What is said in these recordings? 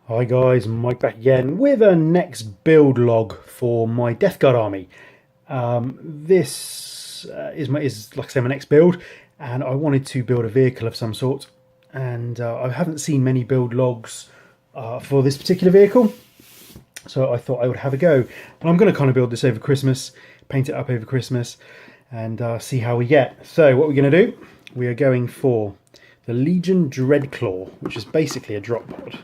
Hi guys, Mike back again with a next build log for my Death Guard army. This is like I say my next build, and I wanted to build a vehicle of some sort, and I haven't seen many build logs for this particular vehicle, so I thought I would have a go. And I'm going to kind of build this over Christmas, paint it up over Christmas, and see how we get. So what we're going to do, we are going for the Legion Dreadclaw, which is basically a drop pod.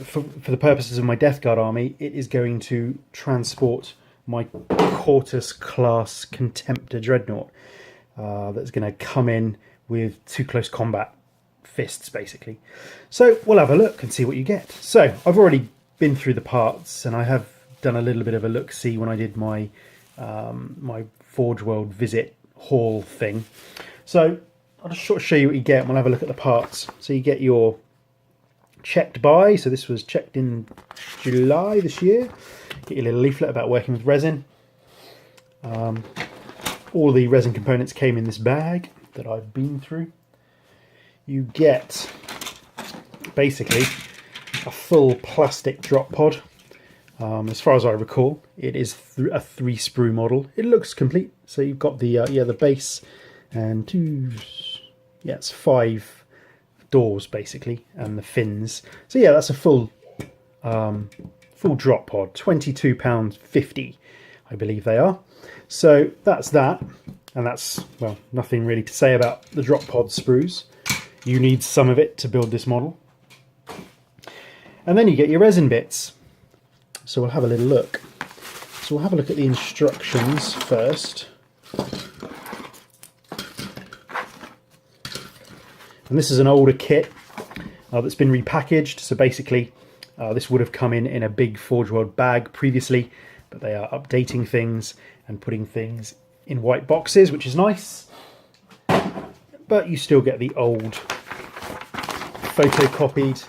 For the purposes of my Death Guard army, it is going to transport my Quartus class Contemptor Dreadnought that's going to come in with 2 close combat fists, basically. So we'll have a look and see what you get. So I've already been through the parts, and I have done a little bit of a look-see when I did my my Forge World visit haul thing. So I'll just sort of show you what you get, and we'll have a look at the parts. So you get your checked by, so this was checked in July this year. Get your little leaflet about working with resin. All the resin components came in this bag that I've been through. You get basically a full plastic drop pod. As far as I recall, it is a 3 sprue model. It looks complete. So you've got the the base and it's 5 doors basically, and the fins. So yeah, that's a full drop pod. £22.50 I believe they are. So that's that, and that's, well, nothing really to say about the drop pod sprues. You need some of it to build this model. And then you get your resin bits. So we'll have a little look. So we'll have a look at the instructions first. And this is an older kit that's been repackaged. So basically, this would have come in a big Forge World bag previously, but they are updating things and putting things in white boxes, which is nice. But you still get the old photocopied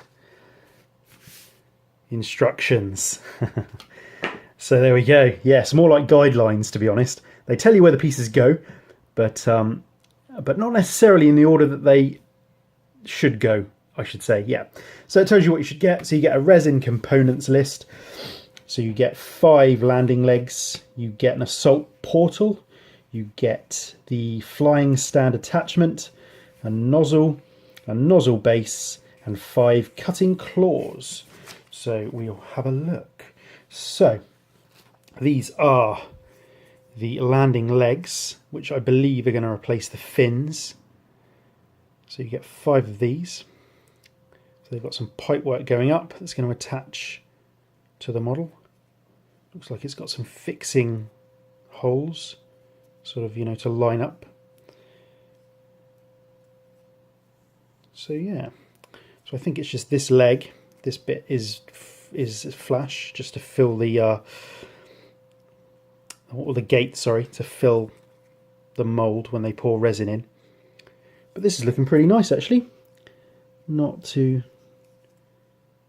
instructions. So there we go. Yes, more like guidelines, to be honest. They tell you where the pieces go, but not necessarily in the order that they should go, I should say. Yeah, so it tells you what you should get. So you get a resin components list. So you get 5 landing legs, you get an assault portal, you get the flying stand attachment, a nozzle base, and 5 cutting claws. So we'll have a look. So these are the landing legs, which I believe are going to replace the fins. So you get 5 of these. So they've got some pipe work going up that's going to attach to the model. Looks like it's got some fixing holes, sort of, you know, to line up. So yeah. So I think it's just this leg. This bit is flash, just to fill the gate, sorry, to fill the mould when they pour resin in. But this is looking pretty nice, actually. Not too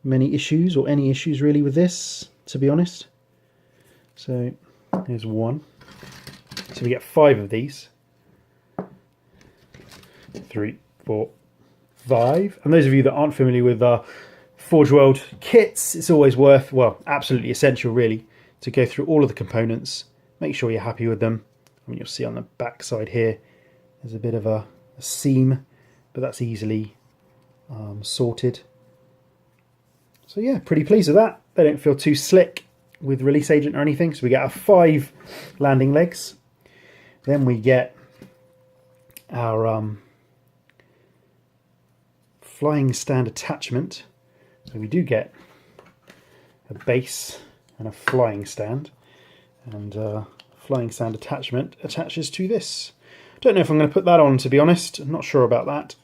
many issues, or any issues really, with this, to be honest. So here's one. So we get 5 of these. 3, 4, 5. And those of you that aren't familiar with Forge World kits, it's always worth, well, absolutely essential really, to go through all of the components, make sure you're happy with them. I mean, you'll see on the back side here, there's a bit of a seam, but that's easily sorted. So yeah, pretty pleased with that. They don't feel too slick with release agent or anything. So we get our 5 landing legs. Then we get our flying stand attachment. So we do get a base and a flying stand, and flying stand attachment attaches to this. Don't know if I'm going to put that on, to be honest. I'm not sure about that.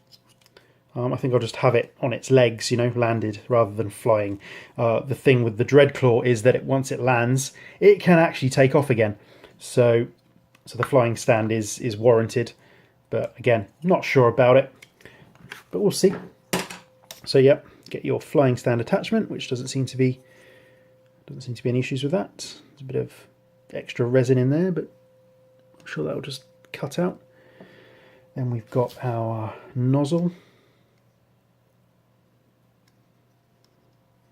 I think I'll just have it on its legs, you know, landed rather than flying. The thing with the Dreadclaw is that once it lands, it can actually take off again. So the flying stand is warranted, but again, not sure about it. But we'll see. So yeah, get your flying stand attachment, which doesn't seem to be any issues with that. There's a bit of extra resin in there, but I'm sure that will just cut out. Then we've got our nozzle.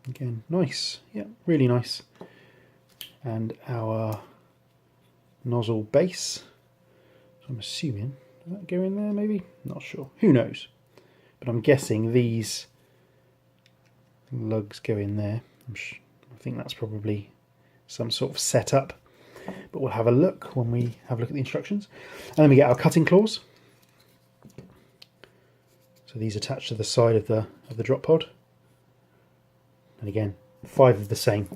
Again, nice. Yeah, really nice. And our nozzle base. I'm assuming, does that go in there maybe? Not sure. Who knows? But I'm guessing these lugs go in there. I think that's probably some sort of setup. But we'll have a look when we have a look at the instructions. And then we get our cutting claws. So these attach to the side of the drop pod. And again, 5 of the same.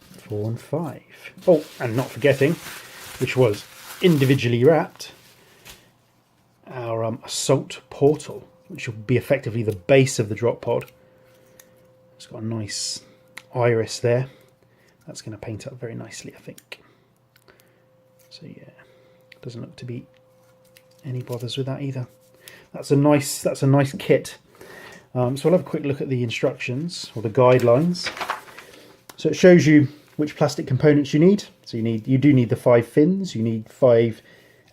4 and 5. Oh, and not forgetting, which was individually wrapped, our assault portal, which will be effectively the base of the drop pod. It's got a nice iris there. That's going to paint up very nicely, I think. So yeah, doesn't look to be any bothers with that either. That's a nice kit. So I'll have a quick look at the instructions or the guidelines. So it shows you which plastic components you need. So you do need the 5 fins, you need 5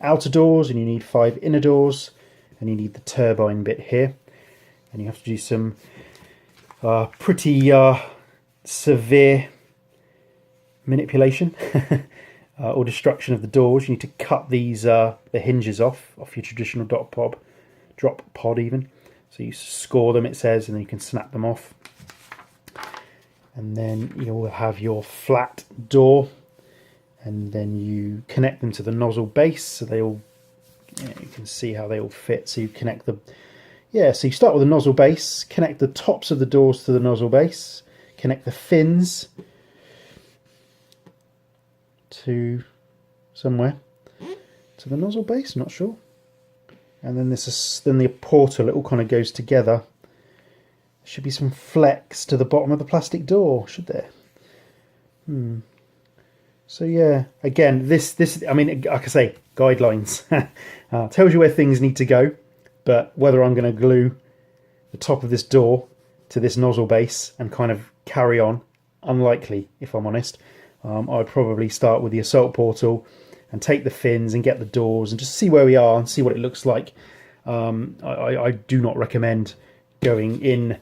outer doors, and you need 5 inner doors, and you need the turbine bit here. And you have to do some pretty severe manipulation or destruction of the doors. You need to cut these the hinges off your traditional drop pod even. So you score them, it says, and then you can snap them off. And then you'll have your flat door, and then you connect them to the nozzle base, so they all, you can see how they all fit. So you connect the, so you start with the nozzle base, connect the tops of the doors to the nozzle base, connect the fins to somewhere to the nozzle base, not sure. And then then the portal, it all kind of goes together. There should be some flex to the bottom of the plastic door, should there? So yeah, again, this I mean, like I say, guidelines. Tells you where things need to go, but whether I'm going to glue the top of this door to this nozzle base and kind of carry on, unlikely, if I'm honest. I'd probably start with the assault portal and take the fins and get the doors and just see where we are and see what it looks like. I do not recommend going in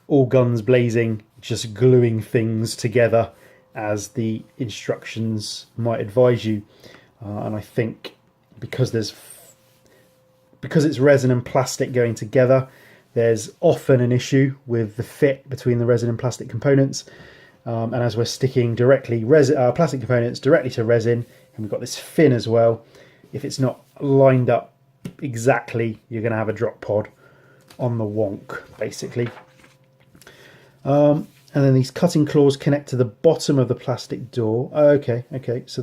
all guns blazing, just gluing things together as the instructions might advise you. And I think because it's resin and plastic going together, there's often an issue with the fit between the resin and plastic components. And as we're sticking directly plastic components directly to resin, and we've got this fin as well, if it's not lined up exactly, you're going to have a drop pod on the wonk, basically. And then these cutting claws connect to the bottom of the plastic door. Okay, so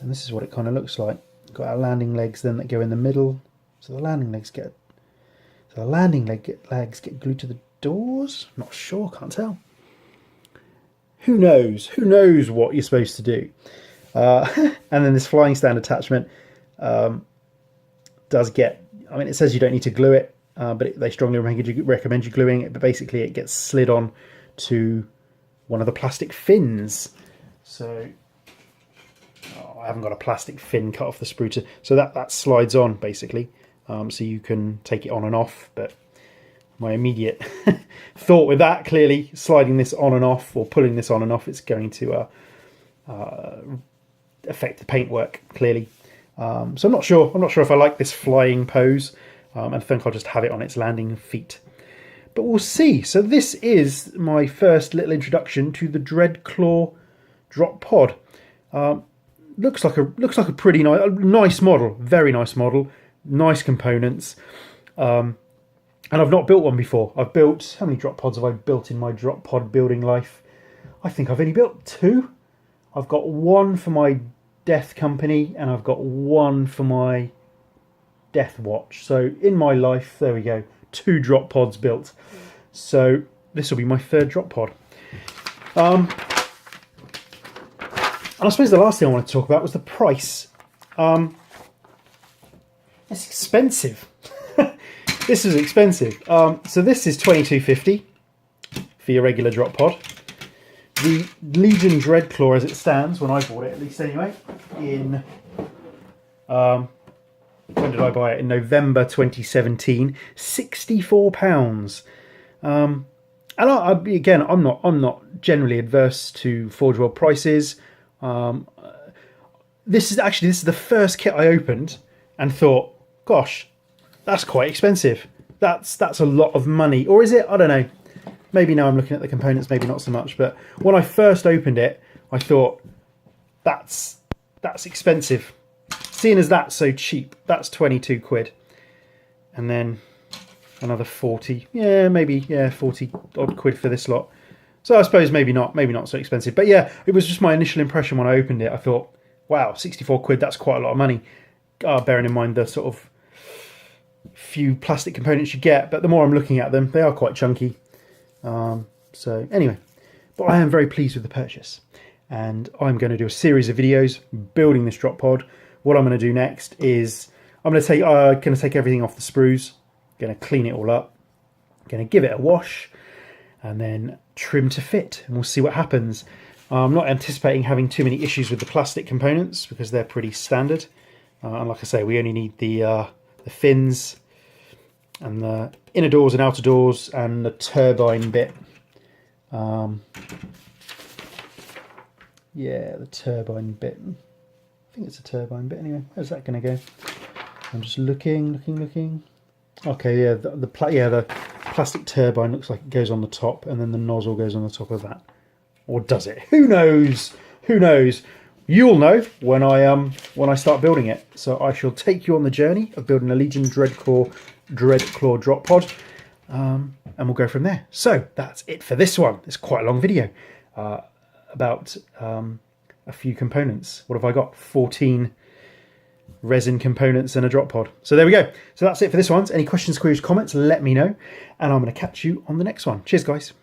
and this is what it kind of looks like. Got our landing legs then that go in the middle. So the landing legs get glued to the doors. Not sure, can't tell. Who knows? Who knows what you're supposed to do? And then this flying stand attachment does get. I mean, it says you don't need to glue it, but they strongly recommend you gluing it. But basically, it gets slid on to one of the plastic fins. So I haven't got a plastic fin cut off the sprue, so that slides on basically. So you can take it on and off, but my immediate thought with that, clearly sliding this on and off or pulling this on and off, it's going to affect the paintwork clearly. So I'm not sure if I like this flying pose, and I think I'll just have it on its landing feet. But we'll see. So this is my first little introduction to the Dreadclaw drop pod. Looks like a pretty nice model, very nice model, nice components. And I've not built one before. I've built, how many drop pods have I built in my drop pod building life? I think I've only built 2. I've got 1 for my Death Company and I've got 1 for my Death Watch. So in my life, there we go, 2 drop pods built. So this will be my 3rd drop pod. And I suppose the last thing I want to talk about was the price. It's expensive. This is expensive. So this is $22.50 for your regular drop pod. The Legion Dreadclaw, as it stands, when I bought it, at least anyway, in when did I buy it? In November 2017, £64. And again, I'm not generally adverse to Forge World prices. This is the first kit I opened and thought, gosh, that's quite expensive. That's a lot of money. Or is it? I don't know. Maybe now I'm looking at the components, maybe not so much. But when I first opened it, I thought, that's expensive. Seeing as that's so cheap, that's 22 quid. And then another 40. Yeah, maybe, 40 odd quid for this lot. So I suppose maybe not so expensive. But yeah, it was just my initial impression when I opened it. I thought, wow, 64 quid, that's quite a lot of money. Bearing in mind the sort of few plastic components you get, but the more I'm looking at them, they are quite chunky. So anyway, but I am very pleased with the purchase. And I'm going to do a series of videos building this drop pod. What I'm going to do next is I'm going to take everything off the sprues, going to clean it all up, going to give it a wash, and then trim to fit, and we'll see what happens. I'm not anticipating having too many issues with the plastic components because they're pretty standard. And like I say, we only need the fins and the inner doors and outer doors and the turbine bit. Yeah, the turbine bit. I think it's a turbine bit anyway. Where's that going to go? I'm just looking. Okay, yeah, the plastic turbine looks like it goes on the top, and then the nozzle goes on the top of that. Or does it? Who knows? Who knows? You'll know when I start building it. So I shall take you on the journey of building a Legion Dreadclaw drop pod, and we'll go from there. So that's it for this one. It's quite a long video about a few components. What have I got? 14 resin components and a drop pod. So there we go. So that's it for this one. Any questions, queries, comments, let me know, and I'm going to catch you on the next one. Cheers, guys.